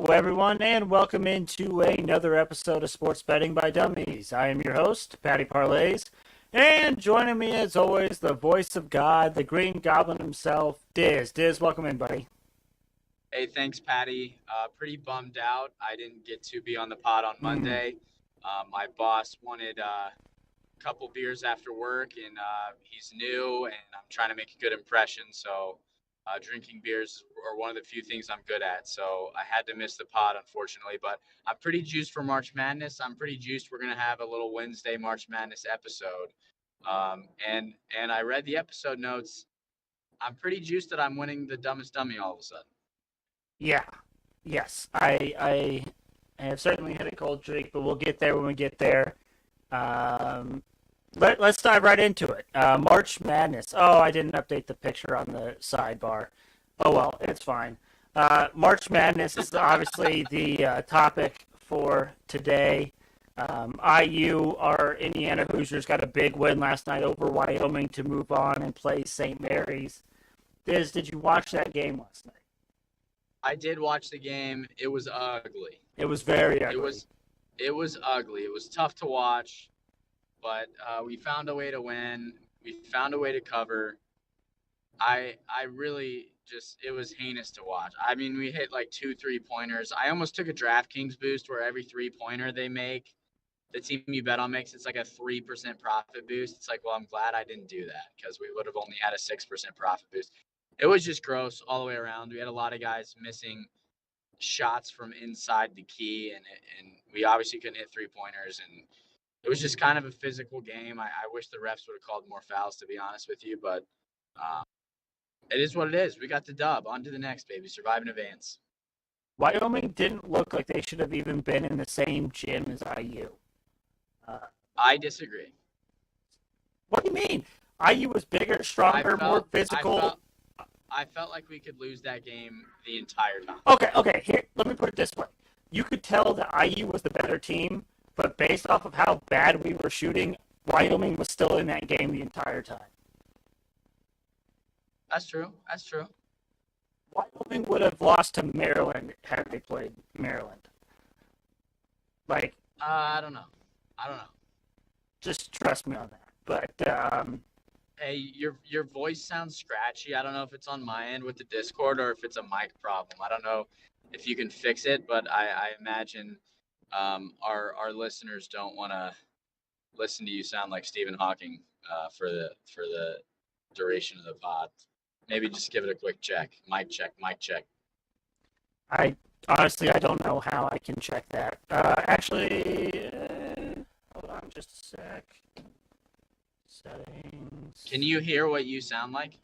Hello, everyone, and welcome into another episode of Sports Betting by Dummies. I am your host, Patty Parlays, and joining me, as always, the voice of God, the Green Goblin himself, Dizz. Dizz, welcome in, buddy. Hey, thanks, Patty. Pretty bummed out. I didn't get to be on the pod on Monday. My boss wanted a couple beers after work, and he's new, and I'm trying to make a good impression. So drinking beers are one of the few things I'm good at. So I had to miss the pod, unfortunately. But I'm pretty juiced for March Madness. I'm pretty juiced. We're going to have a little Wednesday March Madness episode. And I read the episode notes. I'm pretty juiced that I'm winning the Dumbest Dummy all of a sudden. Yeah, yes, I have certainly had a cold drink, but we'll get there when we get there. Let's dive right into it. March Madness. Oh, I didn't update the picture on the sidebar. Oh well, it's fine. March Madness is obviously the topic for today. IU, our Indiana Hoosiers, got a big win last night over Wyoming to move on and play St. Mary's. Diz, did you watch that game last night? I did watch the game. It was ugly. It was very ugly. It was ugly. It was tough to watch, but we found a way to win. We found a way to cover. I really just, it was heinous to watch. I mean, we hit like 2 3-pointers. I almost took a DraftKings boost where every 3-pointer they make, the team you bet on makes, it's like a 3% profit boost. It's like, well, I'm glad I didn't do that because we would have only had a 6% profit boost. It was just gross all the way around. We had a lot of guys missing shots from inside the key, and we obviously couldn't hit 3-pointers, and it was just kind of a physical game. I wish the refs would have called more fouls, to be honest with you, but it is what it is. We got the dub. On to the next, baby. Survive in advance. Wyoming didn't look like they should have even been in the same gym as IU. I disagree. What do you mean? IU was bigger, stronger, more physical. I felt like we could lose that game the entire time. Okay. Here, let me put it this way. You could tell that IU was the better team, but based off of how bad we were shooting, Wyoming was still in that game the entire time. That's true. Wyoming would have lost to Maryland had they played Maryland. I don't know. Just trust me on that. But hey, your voice sounds scratchy. I don't know if it's on my end with the Discord or if it's a mic problem. I don't know if you can fix it, but I imagine our listeners don't want to listen to you sound like Stephen Hawking for the duration of the pod. Maybe just give it a quick check. Mic check. I honestly don't know how I can check that. Actually, hold on just a sec. Settings. Can you hear what you sound like?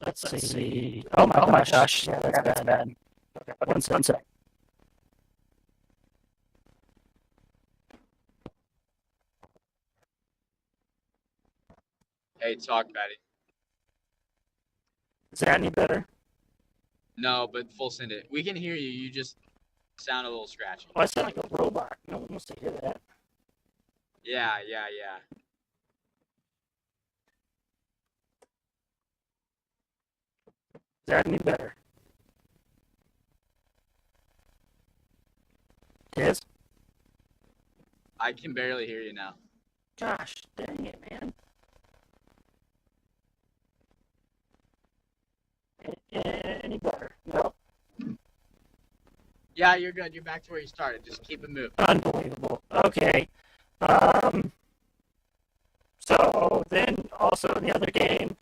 Let's see. Oh my gosh. Yeah, that's bad. Okay, one sec. Hey, talk, Patty. Is that any better? No, but full send it. We can hear you. You just sound a little scratchy. Oh, I sound like a robot. No one wants to hear that. Yeah. Is that any better? Yes? I can barely hear you now. Gosh, dang it, man. Any better? No? Yeah, you're good. You're back to where you started. Just keep it moving. Unbelievable. Okay. So then also in the other game,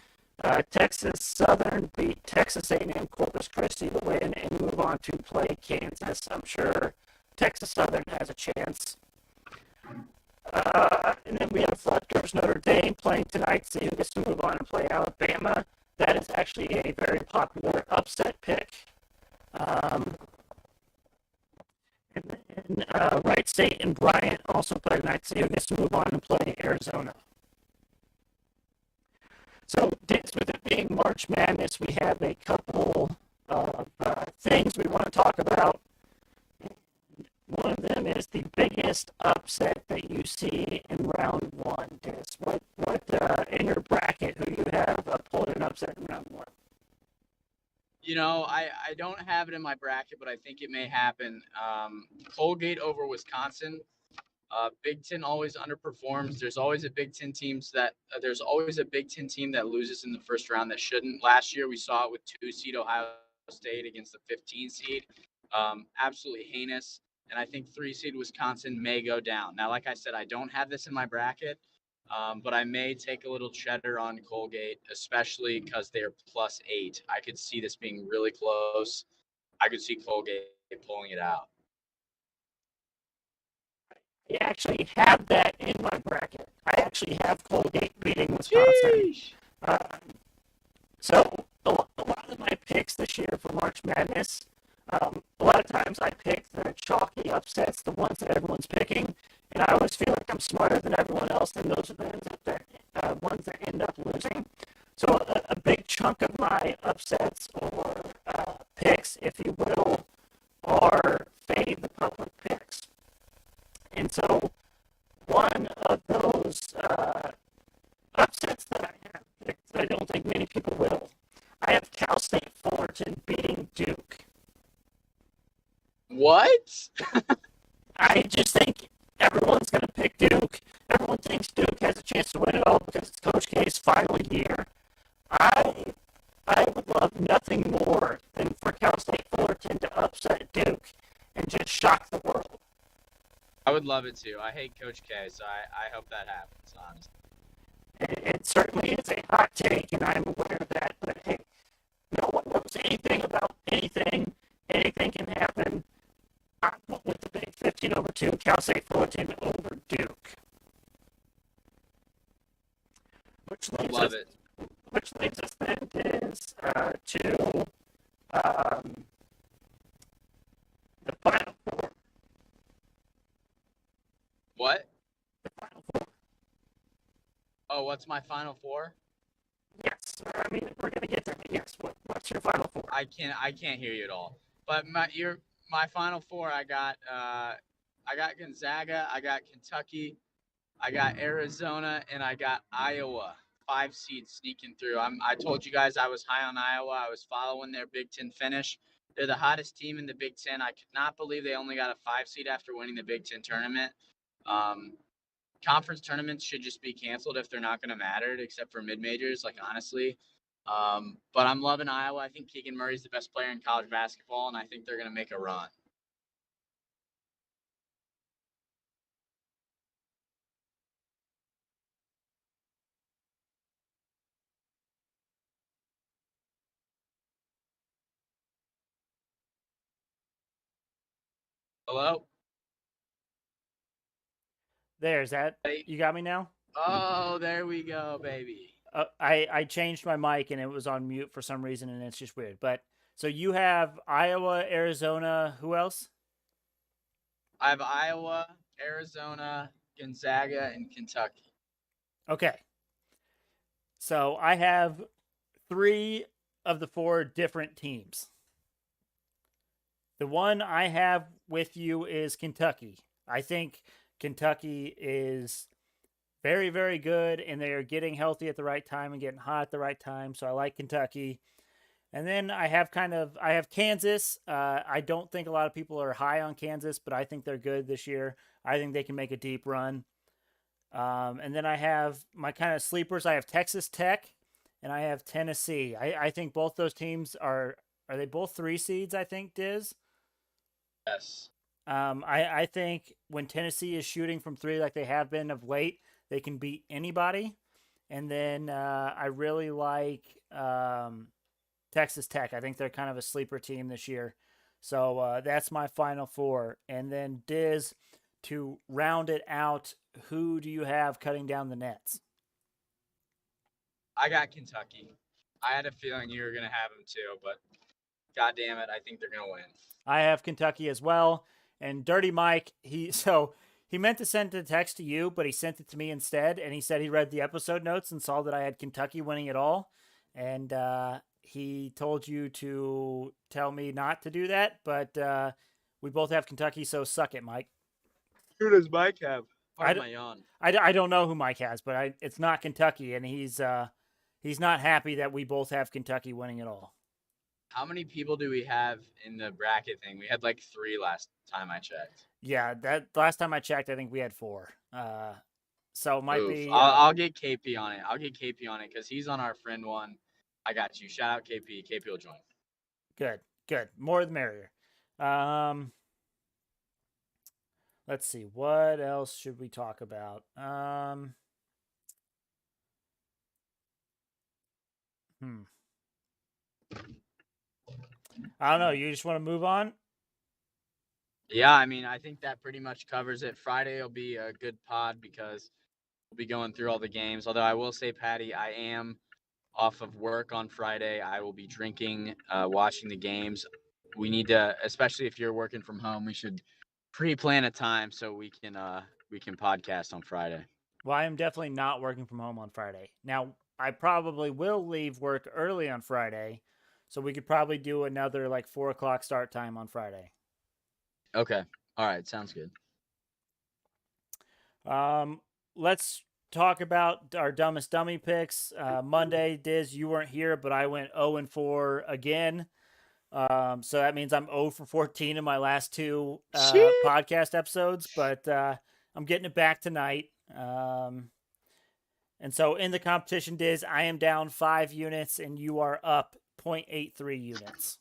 Texas Southern beat Texas A&M Corpus Christi to win and move on to play Kansas. I'm sure Texas Southern has a chance. And then we have Rutgers Notre Dame playing tonight, so who gets to move on and play Alabama. That is actually a very popular upset pick. And then Wright State and Bryant also play tonight, so who gets to move on and play Arizona. So, with it being March Madness, we have a couple of things we want to talk about. One of them is the biggest upset that you see in round one. Dizz, what in your bracket, who you have pulled an upset in round one? I don't have it in my bracket, but I think it may happen. Colgate over Wisconsin. Big Ten always underperforms. There's always a Big Ten there's always a Big Ten team that loses in the first round that shouldn't. Last year we saw it with 2 seed Ohio State against the 15 seed. Absolutely heinous. And I think 3 seed Wisconsin may go down. Now, like I said, I don't have this in my bracket, but I may take a little cheddar on Colgate, especially because they're +8. I could see this being really close. I could see Colgate pulling it out. I actually have that in my bracket. I actually have Colgate beating Wisconsin. So a lot of my picks this year for March Madness, a lot of times I pick the chalky upsets, the ones that everyone's picking, and I always feel like I'm smarter than everyone else, and those are the ones that end up losing. So a big chunk of my upsets or picks, if you will, are fade the public picks. And so one of those upsets that I have picked, I don't think many people will. I have Cal State Fullerton beating Duke. What? I just think everyone's going to pick Duke. Everyone thinks Duke has a chance to win it all because it's Coach K's final year. I would love nothing more than for Cal State Fullerton to upset Duke and just shock the world. I would love it too. I hate Coach K, so I hope that happens, honestly. It certainly is a hot take, and I'm aware of that, but hey, no one knows anything about anything. Anything can happen. I'm going with the big 15/2, Cal State Fullerton over Duke. Love it. Which leads us then is to the Final Four. What? The Final Four. Oh, what's my Final Four? Yes, I mean we're gonna get there. But yes, what's your Final Four? I can't hear you at all. But my Final Four, I got Gonzaga, I got Kentucky, I got Arizona, and I got Iowa. 5 seeds sneaking through. I told you guys I was high on Iowa. I was following their Big Ten finish. They're the hottest team in the Big Ten. I could not believe they only got a 5 seed after winning the Big Ten tournament. Conference tournaments should just be canceled if they're not going to matter, except for mid-majors, like honestly. But I'm loving Iowa. I think Keegan Murray's the best player in college basketball, and I think they're going to make a run. Hello? There's that. You got me now? Oh, there we go, baby. I changed my mic and it was on mute for some reason, and it's just weird. But so you have Iowa, Arizona. Who else? I have Iowa, Arizona, Gonzaga, and Kentucky. Okay. So I have 3 of the 4 different teams. The one I have with you is Kentucky. I think Kentucky is very, very good, and they are getting healthy at the right time and getting hot at the right time. So I like Kentucky. And then I have Kansas. I don't think a lot of people are high on Kansas, but I think they're good this year. I think they can make a deep run. And then I have my kind of sleepers. I have Texas Tech, and I have Tennessee. I think both those teams are they both 3 seeds, I think, Dizz? Yes. I think when Tennessee is shooting from 3 like they have been of late, they can beat anybody. And then I really like Texas Tech. I think they're kind of a sleeper team this year. So that's my Final Four. And then Dizz, to round it out, who do you have cutting down the nets? I got Kentucky. I had a feeling you were going to have them too, but God damn it, I think they're going to win. I have Kentucky as well. And Dirty Mike, he meant to send a text to you, but he sent it to me instead. And he said he read the episode notes and saw that I had Kentucky winning it all. And he told you to tell me not to do that. But we both have Kentucky, so suck it, Mike. Who does Mike have? I don't know who Mike has, but it's not Kentucky. And he's not happy that we both have Kentucky winning it all. How many people do we have in the bracket thing? We had like 3 last time I checked. Yeah, that last time I checked, I think we had 4. So it might Oof. be I'll get KP on it. I'll get KP on it because he's on our friend one. I got you. Shout out KP. KP will join. good. Good. More the merrier. Um, let's see. What else should we talk about? Hmm. I don't know. You just want to move on? Yeah, I mean, I think that pretty much covers it. Friday will be a good pod because we'll be going through all the games. Although I will say, Patty, I am off of work on Friday. I will be drinking, watching the games. We need to, especially if you're working from home, we should pre-plan a time so we can podcast on Friday. Well, I am definitely not working from home on Friday. Now, I probably will leave work early on Friday, so we could probably do another like 4 o'clock start time on Friday. Okay. All right. Sounds good. Let's talk about our dumbest dummy picks. Monday, Diz, you weren't here, but I went 0-4 again. So that means I'm 0 for 14 in my last 2 podcast episodes, but I'm getting it back tonight. And so in the competition, Diz, I am down 5 units and you are up 0.83 units.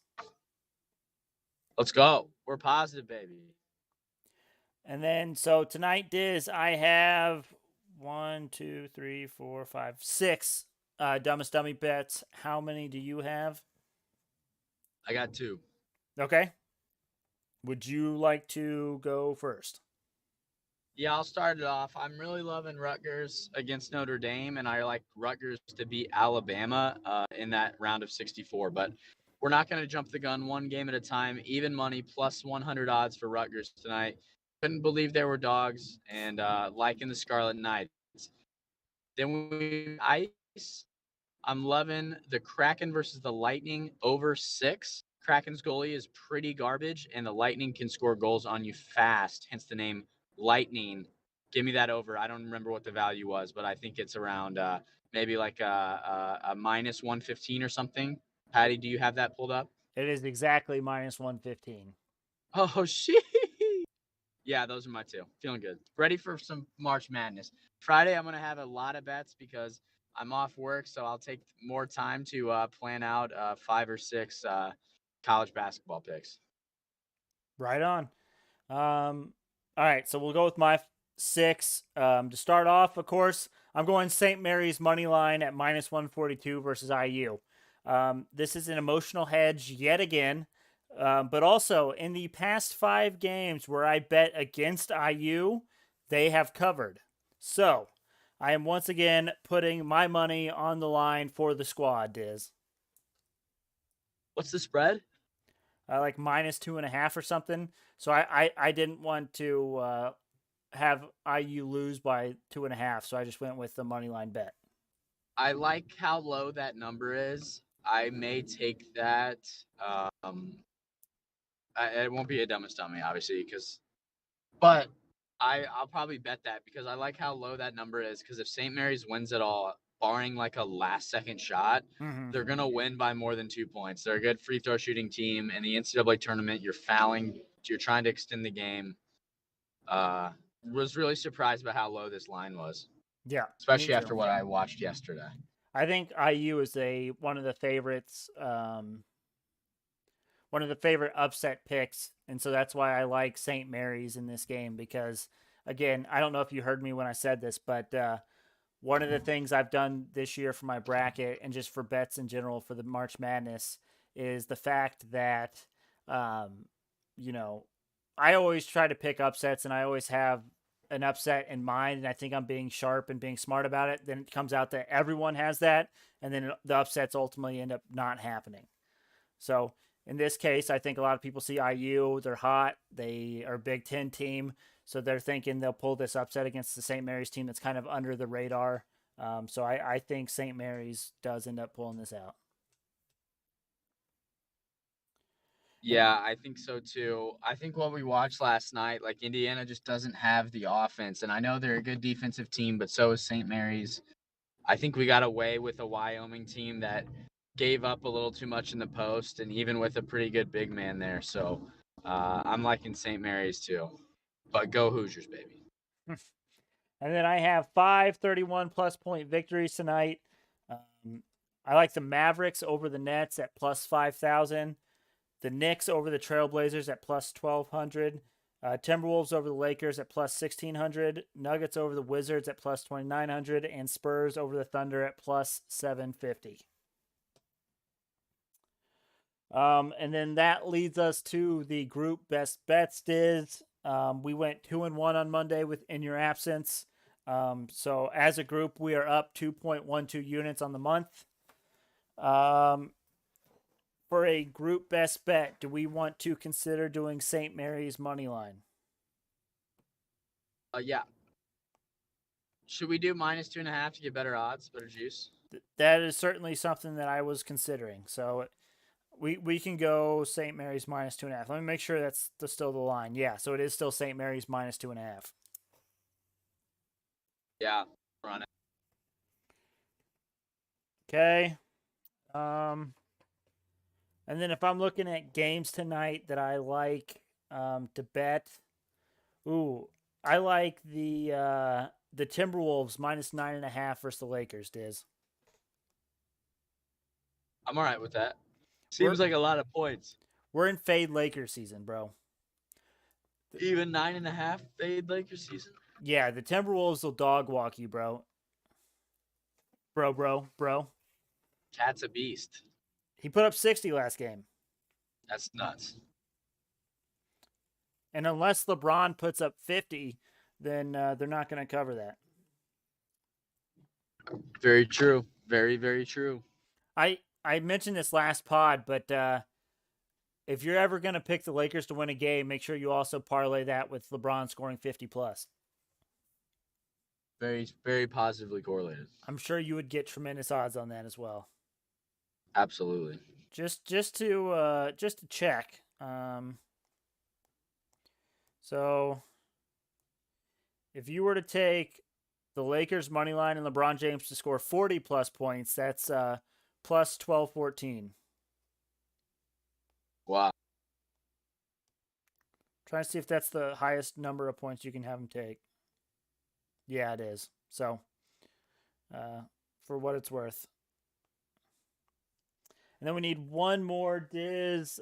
Let's go. We're positive, baby. And then so tonight, Diz, I have 1, 2, 3, 4, 5, 6 dumbest dummy bets. How many do you have? I got 2. Okay. Would you like to go first? Yeah, I'll start it off. I'm really loving Rutgers against Notre Dame, and I like Rutgers to beat Alabama in that round of 64. But we're not going to jump the gun, one game at a time. Even money plus 100 odds for Rutgers tonight. Couldn't believe there were dogs, and liking the Scarlet Knights. Then we ice. I'm loving the Kraken versus the Lightning over 6. Kraken's goalie is pretty garbage, and the Lightning can score goals on you fast, hence the name Lightning. Give me that over. I don't remember what the value was, but I think it's around maybe like a minus 115 or something. Patty, do you have that pulled up? It is exactly minus 115. Oh, shit. Yeah, those are my 2. Feeling good. Ready for some March Madness. Friday, I'm going to have a lot of bets because I'm off work, so I'll take more time to plan out 5 or 6 college basketball picks. Right on. All right, so we'll go with my 6. To start off, of course, I'm going St. Mary's money line at minus 142 versus IU. This is an emotional hedge yet again. But also, in the past 5 games where I bet against IU, they have covered. So, I am once again putting my money on the line for the squad, Diz. What's the spread? Like minus 2.5 or something. So I didn't want to have IU lose by 2.5, so I just went with the money line bet. I like how low that number is. I may take that. It won't be a dumbest dummy, obviously, but I'll probably bet that because I like how low that number is. Because if St. Mary's wins it all, barring like a last second shot, they're gonna win by more than 2 points. They're a good free throw shooting team. In the NCAA tournament, you're fouling. You're trying to extend the game. Was really surprised by how low this line was, Yeah, especially after what I watched yesterday. I think IU is one of the favorites, one of the favorite upset picks, and so that's why I like St. Mary's in this game because, again, I don't know if you heard me when I said this, but one of the things I've done this year for my bracket and just for bets in general for the March Madness is the fact that, you know, I always try to pick upsets and I always have an upset in mind. And I think I'm being sharp and being smart about it. Then it comes out that everyone has that. And then the upsets ultimately end up not happening. So in this case, I think a lot of people see IU. They're hot. They are a Big Ten team. So they're thinking they'll pull this upset against the St. Mary's team that's kind of under the radar. So I think St. Mary's does end up pulling this out. Yeah, I think so too. I think what we watched last night, like Indiana just doesn't have the offense. And I know they're a good defensive team, but so is St. Mary's. I think we got away with a Wyoming team that gave up a little too much in the post, and even with a pretty good big man there. So I'm liking St. Mary's too. But go Hoosiers, baby. And then I have 5 31+ point victories tonight. I like the Mavericks over the Nets at plus 5,000. The Knicks over the Trailblazers at plus 1,200. Timberwolves over the Lakers at plus 1,600. Nuggets over the Wizards at plus 2,900. And Spurs over the Thunder at plus 750. And then that leads us to the group best bets, Dizz. We went 2-1 on Monday in your absence. So as a group, we are up 2.12 units on the month. For a group best bet, do we want to consider doing St. Mary's money line? Yeah. Should we do -2.5 to get better odds, better juice? That is certainly something that I was considering. So we can go St. Mary's -2.5. Let me make sure that's still the line. Yeah, so it is still St. Mary's -2.5. Yeah, run it. Okay. And then if I'm looking at games tonight that I like to bet, I like the Timberwolves -9.5 versus the Lakers, Diz. I'm all right with that. Seems like a lot of points. We're in fade Lakers season, bro. Even 9.5 fade Lakers season? Yeah, the Timberwolves will dog walk you, bro. Bro. Cat's a beast. He put up 60 last game. That's nuts. And unless LeBron puts up 50, then they're not going to cover that. Very true. Very, very true. I mentioned this last pod, but if you're ever going to pick the Lakers to win a game, make sure you also parlay that with LeBron scoring 50+. Very, very positively correlated. I'm sure you would get tremendous odds on that as well. Absolutely. Just to check. So if you were to take the Lakers money line and LeBron James to score 40+ points, that's plus 1214. Wow. Trying to see if that's the highest number of points you can have him take. Yeah, it is. So, for what it's worth. And then we need one more, Diz.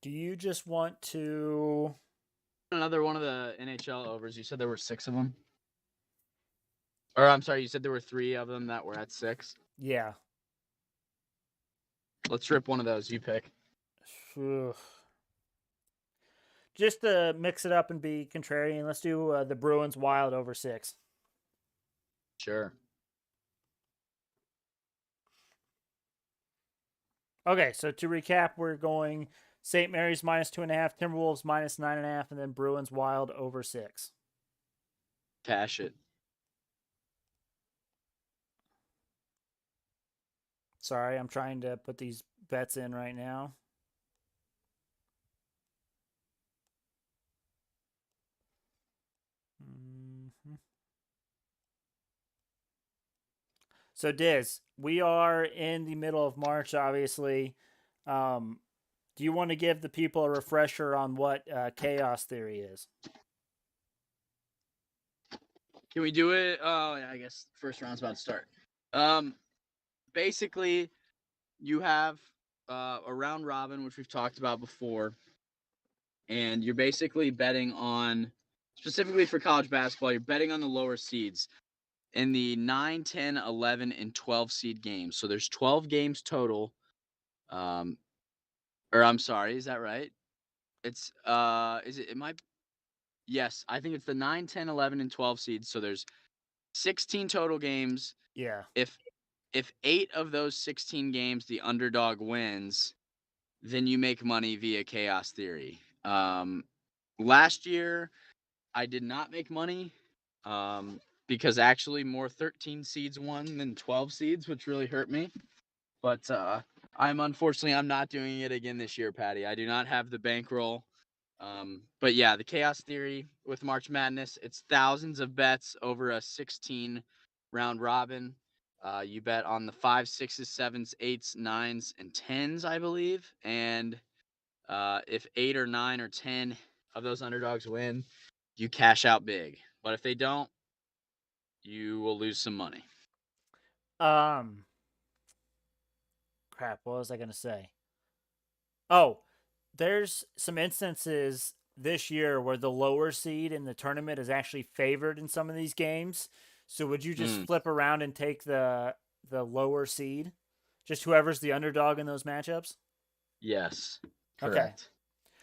Do you just want to... Another one of the NHL overs. You said there were 6 of them? Or I'm sorry, you said there were 3 of them that were at 6? Yeah. Let's rip one of those. You pick. Just to mix it up and be contrarian, let's do the Bruins Wild over 6. Sure. Okay, so to recap, we're going St. Mary's -2.5, Timberwolves -9.5, and then Bruins Wild over 6. Cash it. Sorry, I'm trying to put these bets in right now. So, Diz, we are in the middle of March, obviously. Do you want to give the people a refresher on what chaos theory is? Can we do it? Oh, yeah, I guess first round's about to start. Basically, you have a round robin, which we've talked about before, and you're basically betting on, specifically for college basketball, you're betting on the lower seeds in the 9, 10, 11, and 12 seed games. So there's 12 games total. Or I'm sorry, is that right? It's yes, I think it's the 9, 10, 11, and 12 seeds. So there's 16 total games. Yeah. If 8 of those 16 games the underdog wins, then you make money via chaos theory. Last year I did not make money. Because actually more 13 seeds won than 12 seeds, which really hurt me. But I'm not doing it again this year, Patty. I do not have the bankroll. But yeah, the chaos theory with March Madness, it's thousands of bets over a 16 round robin. You bet on the 5s, 6s, 7s, 8s, 9s, and 10s, I believe. And if 8 or 9 or 10 of those underdogs win, you cash out big. But if they don't, you will lose some money. Crap, what was I going to say? Oh, there's some instances this year where the lower seed in the tournament is actually favored in some of these games. So would you just flip around and take the lower seed? Just whoever's the underdog in those matchups? Yes. Correct.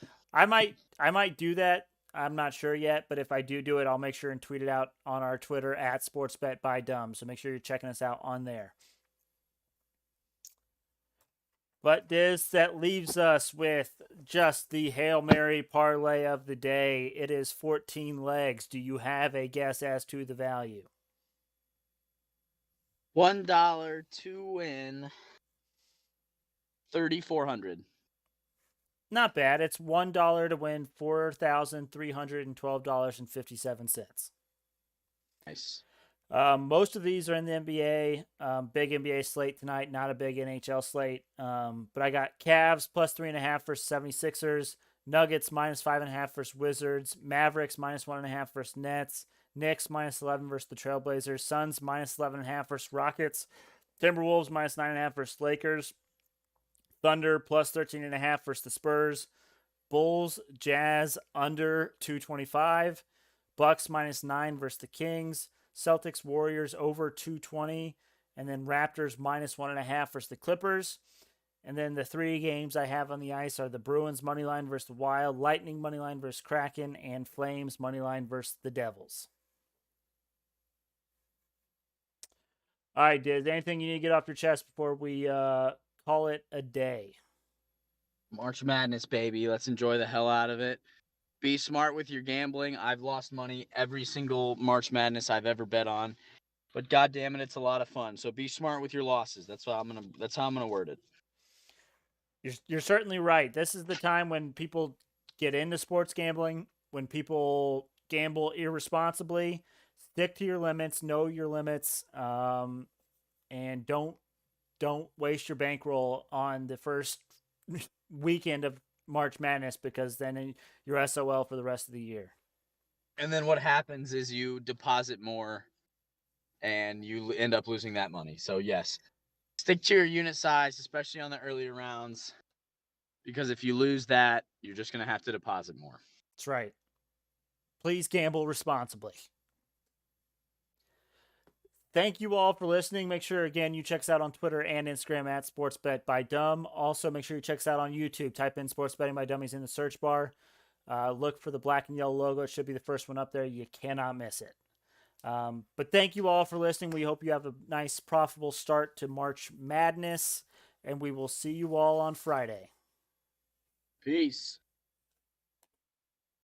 Okay. I might do that. I'm not sure yet, but if I do it, I'll make sure and tweet it out on our Twitter at SportsBetByDumb. So make sure you're checking us out on there. But this that leaves us with just the Hail Mary parlay of the day. It is 14 legs. Do you have a guess as to the value? $1 to win 3,400. Not bad. It's $1 to win $4,312.57. Nice. Most of these are in the NBA. Big NBA slate tonight, not a big NHL slate. But I got Cavs plus 3.5 versus 76ers, Nuggets minus 5.5 versus Wizards, Mavericks minus 1.5 versus Nets, Knicks minus 11 versus the Trailblazers, Suns minus 11.5 versus Rockets, Timberwolves minus 9.5 versus Lakers, Thunder plus 13.5 versus the Spurs, Bulls, Jazz under 225, Bucks minus 9 versus the Kings, Celtics, Warriors over 220, and then Raptors minus 1.5 versus the Clippers. And then the three games I have on the ice are the Bruins moneyline versus the Wild, Lightning moneyline versus Kraken, and Flames moneyline versus the Devils. All right, Diz, anything you need to get off your chest before we call it a day? March Madness, baby. Let's enjoy the hell out of it. Be smart with your gambling. I've lost money every single March Madness I've ever bet on, but God damn it, it's a lot of fun. So be smart with your losses. That's how I'm gonna word it. You're certainly right. This is the time when people get into sports gambling, when people gamble irresponsibly. Stick to your limits, know your limits, and don't waste your bankroll on the first weekend of March Madness, because then you're SOL for the rest of the year. And then what happens is you deposit more and you end up losing that money. So yes, stick to your unit size, especially on the earlier rounds, because if you lose that, you're just going to have to deposit more. That's right. Please gamble responsibly. Thank you all for listening. Make sure, again, you check us out on Twitter and Instagram at SportsBetByDumb. Also, make sure you check us out on YouTube. Type in Sports Betting by Dummies in the search bar. Look for the black and yellow logo. It should be the first one up there. You cannot miss it. But thank you all for listening. We hope you have a nice, profitable start to March Madness, and we will see you all on Friday. Peace.